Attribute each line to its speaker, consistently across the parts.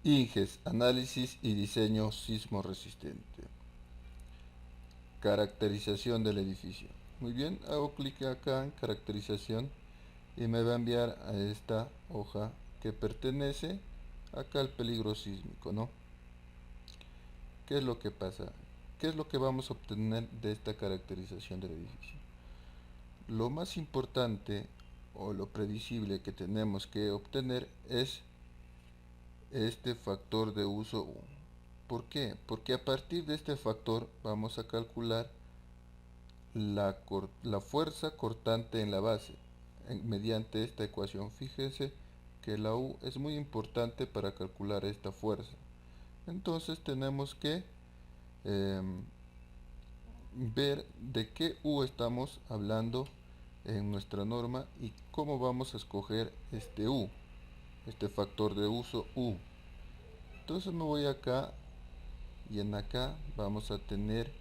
Speaker 1: INGES, análisis y diseño sismo resistente. Caracterización del edificio. Muy bien, hago clic acá en caracterización y me va a enviar a esta hoja que pertenece acá al peligro sísmico, ¿no? ¿Qué es lo que pasa? ¿Qué es lo que vamos a obtener de esta caracterización del edificio? Lo más importante o lo previsible que tenemos que obtener es este factor de uso 1. ¿Por qué? Porque a partir de este factor vamos a calcular la fuerza cortante en la base mediante esta ecuación. Fíjese que la U es muy importante para calcular esta fuerza. Entonces tenemos que eh, ver de qué U estamos hablando en nuestra norma y cómo vamos a escoger este U, este factor de uso U. Entonces me voy acá y en acá vamos a tener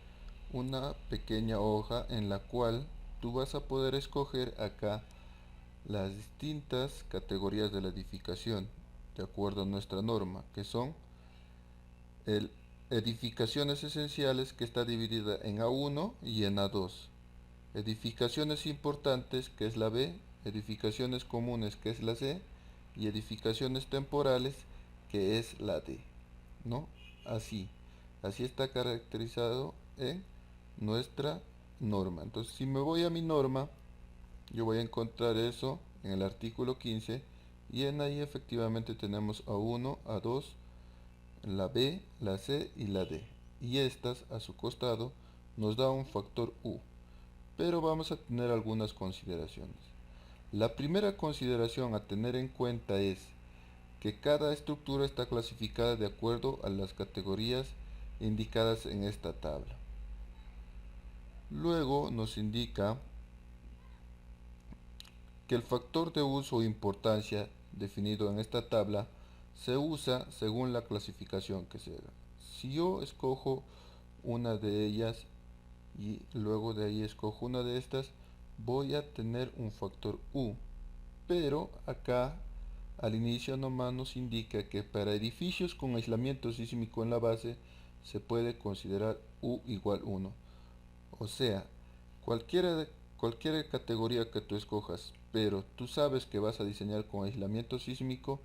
Speaker 1: una pequeña hoja en la cual tú vas a poder escoger acá las distintas categorías de la edificación de acuerdo a nuestra norma, que son el edificaciones esenciales, que está dividida en A1 y en A2, edificaciones importantes, que es la B, edificaciones comunes, que es la C, y edificaciones temporales, que es la D, ¿no? Así está caracterizado en nuestra norma. Entonces, si me voy a mi norma, yo voy a encontrar eso en el artículo 15 y en ahí efectivamente tenemos A1, A2, la B, la C y la D. Y estas a su costado nos da un factor U. Pero vamos a tener algunas consideraciones. La primera consideración a tener en cuenta es que cada estructura está clasificada de acuerdo a las categorías indicadas en esta tabla. Luego nos indica que el factor de uso o importancia definido en esta tabla se usa según la clasificación que se haga. Si yo escojo una de ellas y luego de ahí escojo una de estas, voy a tener un factor U. Pero acá al inicio nomás nos indica que para edificios con aislamiento sísmico en la base se puede considerar U igual 1. O sea, cualquier categoría que tú escojas, pero tú sabes que vas a diseñar con aislamiento sísmico,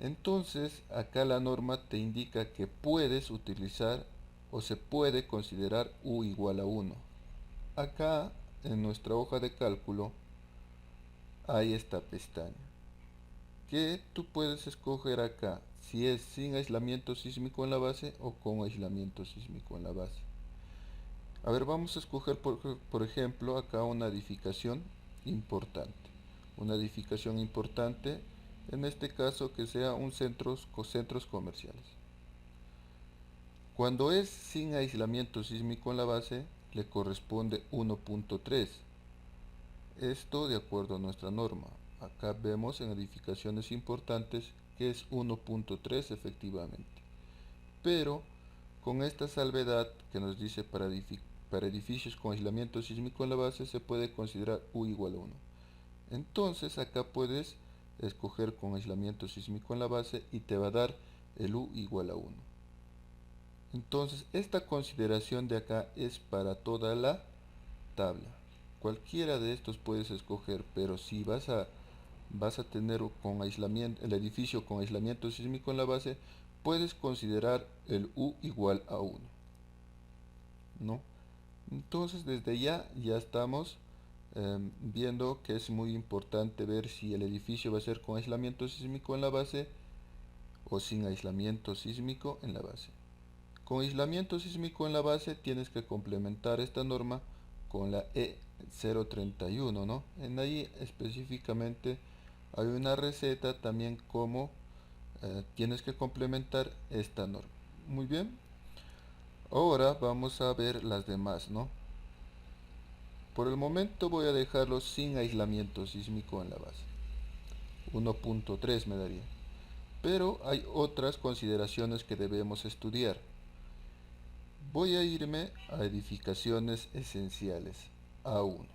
Speaker 1: entonces acá la norma te indica que puedes utilizar o se puede considerar U igual a 1. Acá en nuestra hoja de cálculo hay esta pestaña que tú puedes escoger acá si es sin aislamiento sísmico en la base o con aislamiento sísmico en la base. A ver, vamos a escoger por ejemplo acá una edificación importante. Una edificación importante, en este caso que sea un centros comerciales. Cuando es sin aislamiento sísmico en la base, le corresponde 1.3. Esto de acuerdo a nuestra norma. Acá vemos en edificaciones importantes que es 1.3 efectivamente. Pero con esta salvedad que nos dice para edificios con aislamiento sísmico en la base se puede considerar U igual a 1. Entonces acá puedes escoger con aislamiento sísmico en la base y te va a dar el U igual a 1. Entonces esta consideración de acá es para toda la tabla. Cualquiera de estos puedes escoger, pero si vas a tener con aislamiento, el edificio con aislamiento sísmico en la base, puedes considerar el U igual a 1, ¿no? Entonces desde ya estamos viendo que es muy importante ver si el edificio va a ser con aislamiento sísmico en la base o sin aislamiento sísmico en la base. Con aislamiento sísmico en la base tienes que complementar esta norma con la E031, ¿no? En ahí específicamente hay una receta también como tienes que complementar esta norma. Muy bien. Ahora vamos a ver las demás, ¿no? Por el momento voy a dejarlo sin aislamiento sísmico en la base. 1.3 me daría. Pero hay otras consideraciones que debemos estudiar. Voy a irme a edificaciones esenciales A1.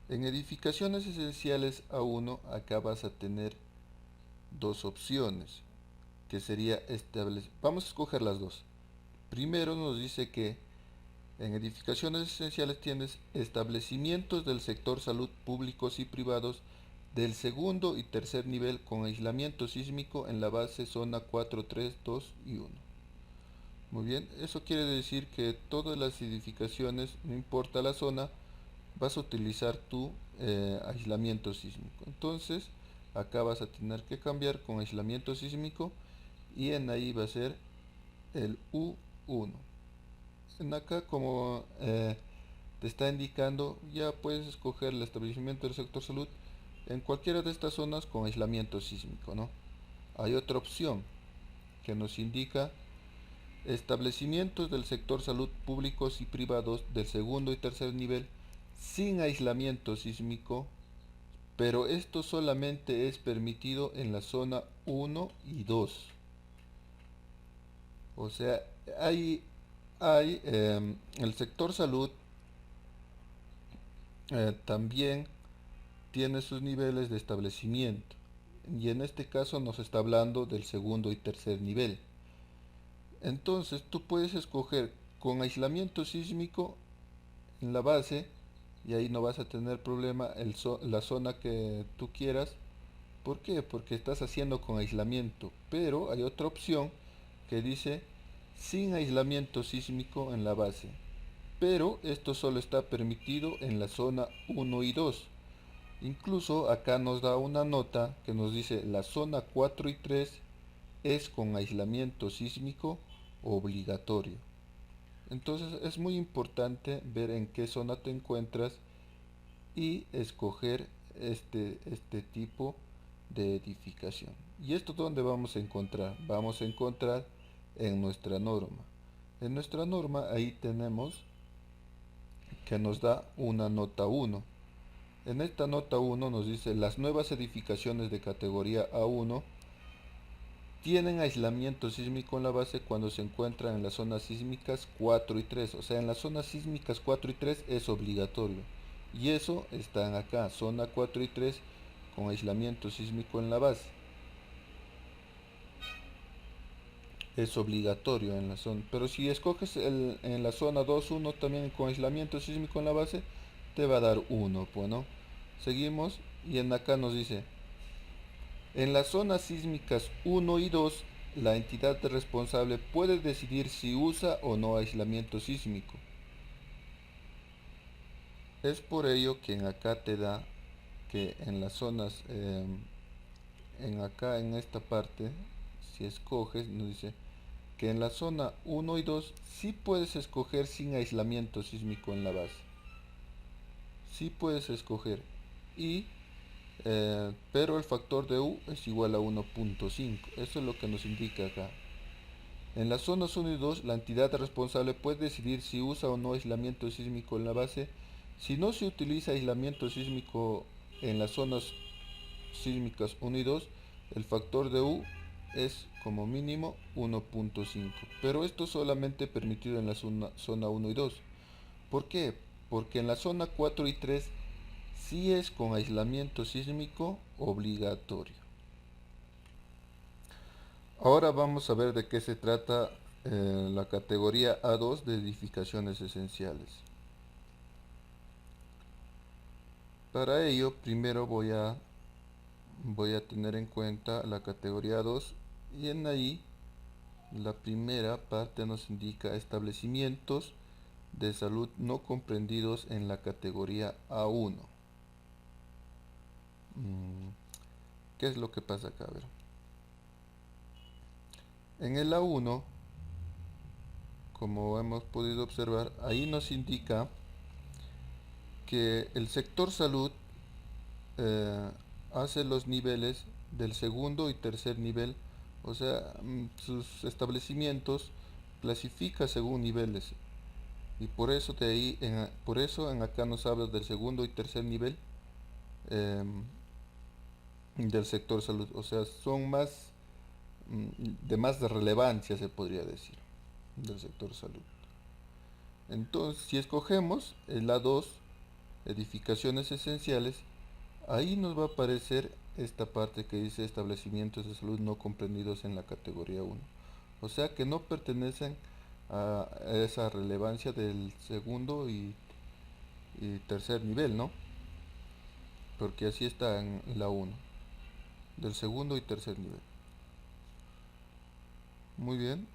Speaker 1: En edificaciones esenciales A1 acá vas a tener dos opciones. que sería vamos a escoger las dos. Primero nos dice que en edificaciones esenciales tienes establecimientos del sector salud públicos y privados del segundo y tercer nivel con aislamiento sísmico en la base zona 4, 3, 2 y 1. Muy bien, eso quiere decir que todas las edificaciones, no importa la zona, vas a utilizar tu aislamiento sísmico. Entonces, acá vas a tener que cambiar con aislamiento sísmico y en ahí va a ser el U1. En acá, como te está indicando, ya puedes escoger el establecimiento del sector salud en cualquiera de estas zonas con aislamiento sísmico, ¿no? Hay otra opción que nos indica establecimientos del sector salud públicos y privados del segundo y tercer nivel sin aislamiento sísmico, pero esto solamente es permitido en la zona 1 y 2. O sea, hay el sector salud también tiene sus niveles de establecimiento, y en este caso nos está hablando del segundo y tercer nivel. Entonces tú puedes escoger con aislamiento sísmico en la base, y ahí no vas a tener problema la zona que tú quieras. ¿Por qué? Porque estás haciendo con aislamiento. Pero hay otra opción que dice sin aislamiento sísmico en la base. Pero esto solo está permitido en la zona 1 y 2. Incluso acá nos da una nota que nos dice la zona 4 y 3 es con aislamiento sísmico obligatorio. Entonces es muy importante ver en qué zona te encuentras y escoger este tipo de edificación. ¿Y esto dónde vamos a encontrar? Vamos a encontrar en nuestra norma. En nuestra norma ahí tenemos que nos da una nota 1. En esta nota 1 nos dice las nuevas edificaciones de categoría A1 tienen aislamiento sísmico en la base cuando se encuentran en las zonas sísmicas 4 y 3. O sea, en las zonas sísmicas 4 y 3 es obligatorio. Y eso está acá, zona 4 y 3 con aislamiento sísmico en la base. Es obligatorio en la zona. Pero si escoges en la zona 2, 1 también con aislamiento sísmico en la base, te va a dar 1. Bueno, seguimos y en acá nos dice en las zonas sísmicas 1 y 2, la entidad responsable puede decidir si usa o no aislamiento sísmico. Es por ello que en acá te da que en las zonas, en acá en esta parte, si escoges, nos dice que en la zona 1 y 2 sí puedes escoger sin aislamiento sísmico en la base. Sí puedes escoger y pero el factor de U es igual a 1.5. Eso es lo que nos indica acá. En las zonas 1 y 2, la entidad responsable puede decidir si usa o no aislamiento sísmico en la base. Si no se utiliza aislamiento sísmico en las zonas sísmicas 1 y 2, el factor de U es como mínimo 1.5. Pero esto solamente permitido en la zona 1 y 2. ¿Por qué? Porque en la zona 4 y 3 sí es con aislamiento sísmico obligatorio. Ahora vamos a ver de qué se trata la categoría A2 de edificaciones esenciales. Para ello, primero voy a tener en cuenta la categoría 2 y en ahí la primera parte nos indica establecimientos de salud no comprendidos en la categoría A1. ¿Qué es lo que pasa acá? A ver. En el A1, como hemos podido observar, ahí nos indica que el sector salud hace los niveles del segundo y tercer nivel, o sea, sus establecimientos clasifica según niveles, y por eso de ahí, por eso en acá nos habla del segundo y tercer nivel del sector salud, o sea, son más de más relevancia, se podría decir, del sector salud. Entonces, si escogemos el A2, edificaciones esenciales, ahí nos va a aparecer esta parte que dice establecimientos de salud no comprendidos en la categoría 1. O sea que no pertenecen a esa relevancia del segundo y tercer nivel, ¿no? Porque así está en la 1, del segundo y tercer nivel. Muy bien,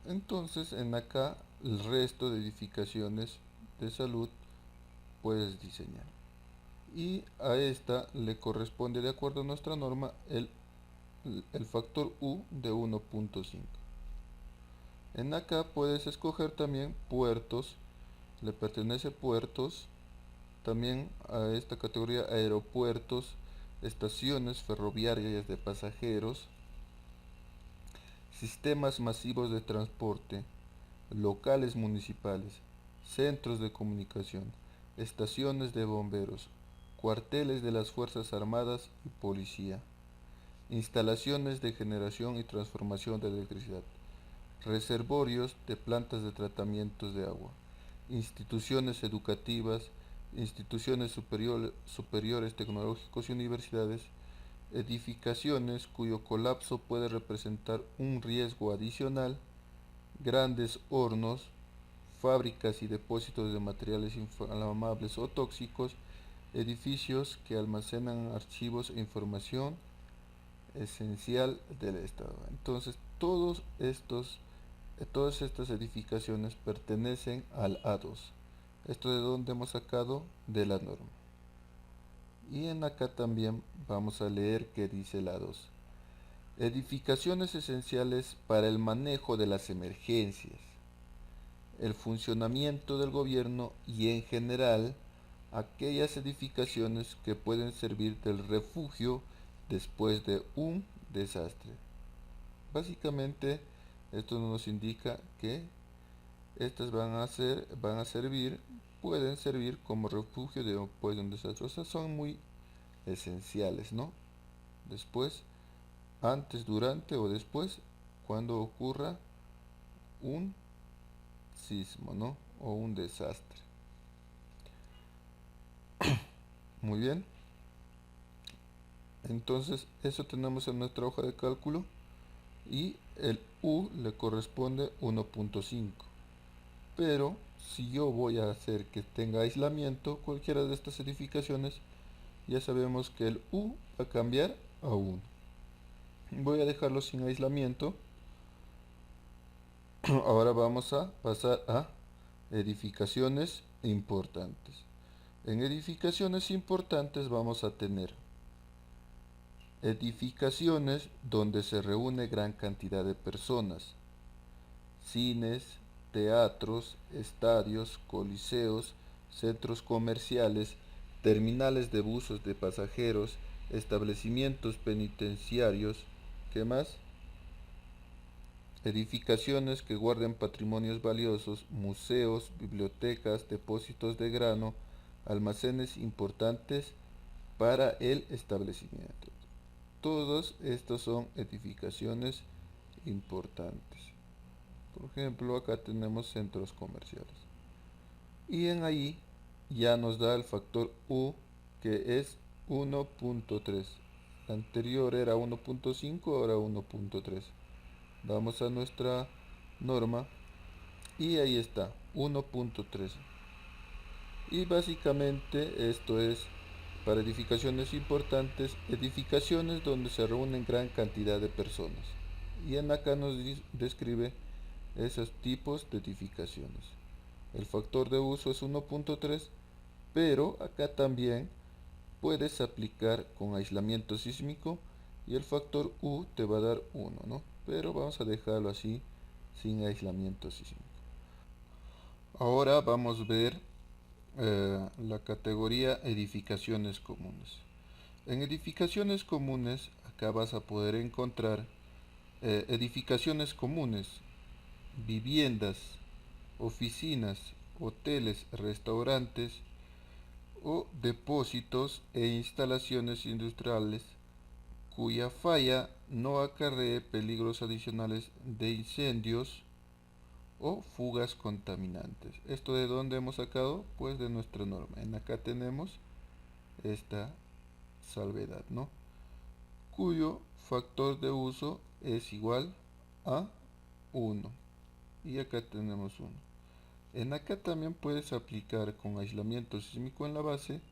Speaker 1: entonces en acá el resto de edificaciones de salud puedes diseñar. Y a esta le corresponde, de acuerdo a nuestra norma, el factor U de 1.5. En acá puedes escoger también puertos, le pertenece puertos, también a esta categoría aeropuertos, estaciones ferroviarias de pasajeros, sistemas masivos de transporte, locales municipales, centros de comunicación, estaciones de bomberos, cuarteles de las Fuerzas Armadas y Policía, instalaciones de generación y transformación de electricidad, reservorios de plantas de tratamientos de agua, instituciones educativas, instituciones superiores tecnológicos y universidades, edificaciones cuyo colapso puede representar un riesgo adicional, grandes hornos, fábricas y depósitos de materiales inflamables o tóxicos, edificios que almacenan archivos e información esencial del Estado. Entonces, todas estas edificaciones pertenecen al A2. ¿Esto de dónde hemos sacado? De la norma. Y en acá también vamos a leer qué dice el A2. Edificaciones esenciales para el manejo de las emergencias, el funcionamiento del gobierno y en general aquellas edificaciones que pueden servir del refugio después de un desastre. Básicamente esto nos indica que estas van a servir, pueden servir como refugio después de un desastre. O sea, son muy esenciales, ¿no? Después, antes, durante o después, cuando ocurra un sismo, ¿no? O un desastre. Muy bien. Entonces, eso tenemos en nuestra hoja de cálculo y el U le corresponde 1.5. Pero si yo voy a hacer que tenga aislamiento cualquiera de estas edificaciones, ya sabemos que el U va a cambiar a 1. Voy a dejarlo sin aislamiento. Ahora vamos a pasar a edificaciones importantes. En edificaciones importantes vamos a tener edificaciones donde se reúne gran cantidad de personas, cines, teatros, estadios, coliseos, centros comerciales, terminales de buses de pasajeros, establecimientos penitenciarios, ¿qué más? Edificaciones que guarden patrimonios valiosos, museos, bibliotecas, depósitos de grano, almacenes importantes para el establecimiento. Todos estos son edificaciones importantes. Por ejemplo, acá tenemos centros comerciales. Y en ahí ya nos da el factor U, que es 1.3. Anterior era 1.5, ahora 1.3. Vamos a nuestra norma y ahí está, 1.3. Y básicamente esto es para edificaciones importantes, edificaciones donde se reúnen gran cantidad de personas. Y en acá nos describe esos tipos de edificaciones. El factor de uso es 1.3, pero acá también puedes aplicar con aislamiento sísmico y el factor U te va a dar 1, ¿no? Pero vamos a dejarlo así, sin aislamiento sísmico. Ahora vamos a ver la categoría edificaciones comunes. En edificaciones comunes, acá vas a poder encontrar edificaciones comunes, viviendas, oficinas, hoteles, restaurantes o depósitos e instalaciones industriales cuya falla no acarree peligros adicionales de incendios o fugas contaminantes. ¿Esto de dónde hemos sacado? Pues de nuestra norma. En acá tenemos esta salvedad, ¿no? cuyo factor de uso es igual a 1. Y acá tenemos 1. En acá también puedes aplicar con aislamiento sísmico en la base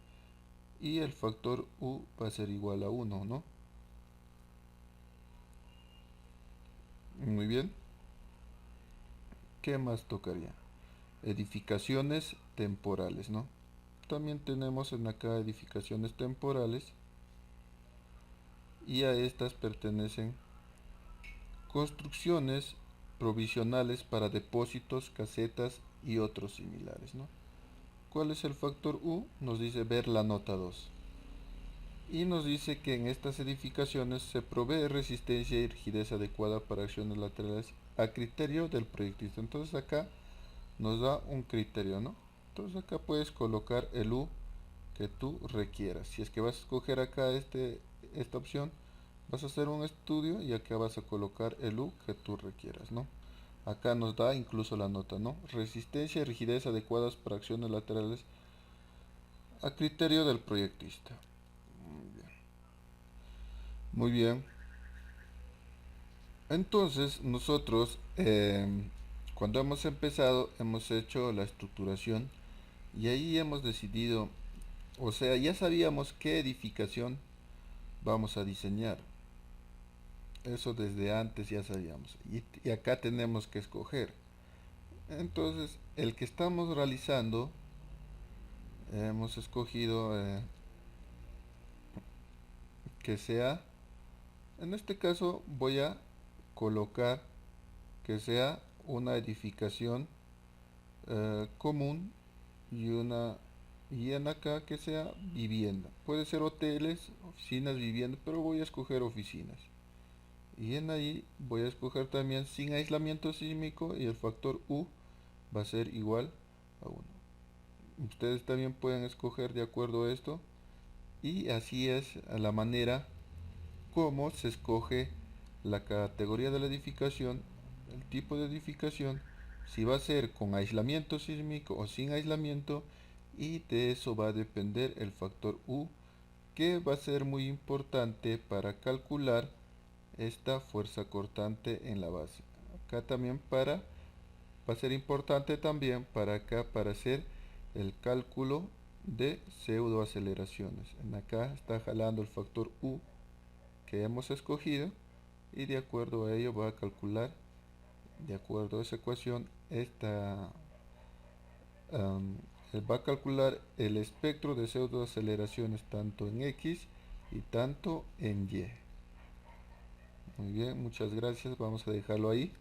Speaker 1: y el factor U va a ser igual a 1, ¿no? Muy bien. ¿Qué más tocaría? Edificaciones temporales, ¿no? También tenemos en acá edificaciones temporales y a estas pertenecen construcciones provisionales para depósitos, casetas y otros similares, ¿no? ¿Cuál es el factor U? Nos dice ver la nota 2. Y nos dice que en estas edificaciones se provee resistencia y rigidez adecuada para acciones laterales a criterio del proyectista. Entonces acá nos da un criterio, ¿no? Entonces acá puedes colocar el U que tú requieras. Si es que vas a escoger acá esta opción, vas a hacer un estudio y acá vas a colocar el U que tú requieras, ¿no? Acá nos da incluso la nota, ¿no? Resistencia y rigidez adecuadas para acciones laterales a criterio del proyectista. Muy bien. Muy bien. Entonces nosotros cuando hemos empezado hemos hecho la estructuración y ahí hemos decidido, o sea, ya sabíamos qué edificación vamos a diseñar. Eso desde antes ya sabíamos. Y acá tenemos que escoger. Entonces, el que estamos realizando, hemos escogido que sea, en este caso voy a colocar que sea una edificación común y en acá que sea vivienda. Puede ser hoteles, oficinas, viviendas, pero voy a escoger oficinas. Y en ahí voy a escoger también sin aislamiento sísmico y el factor U va a ser igual a 1. Ustedes también pueden escoger de acuerdo a esto y así es la manera como se escoge la categoría de la edificación, el tipo de edificación, si va a ser con aislamiento sísmico o sin aislamiento, y de eso va a depender el factor U, que va a ser muy importante para calcular esta fuerza cortante en la base. Acá también va a ser importante también para acá para hacer el cálculo de pseudoaceleraciones. En acá está jalando el factor U que hemos escogido y de acuerdo a ello va a calcular, de acuerdo a esa ecuación, va a calcular el espectro de pseudoaceleraciones tanto en X y tanto en Y. Muy bien, muchas gracias, vamos a dejarlo ahí.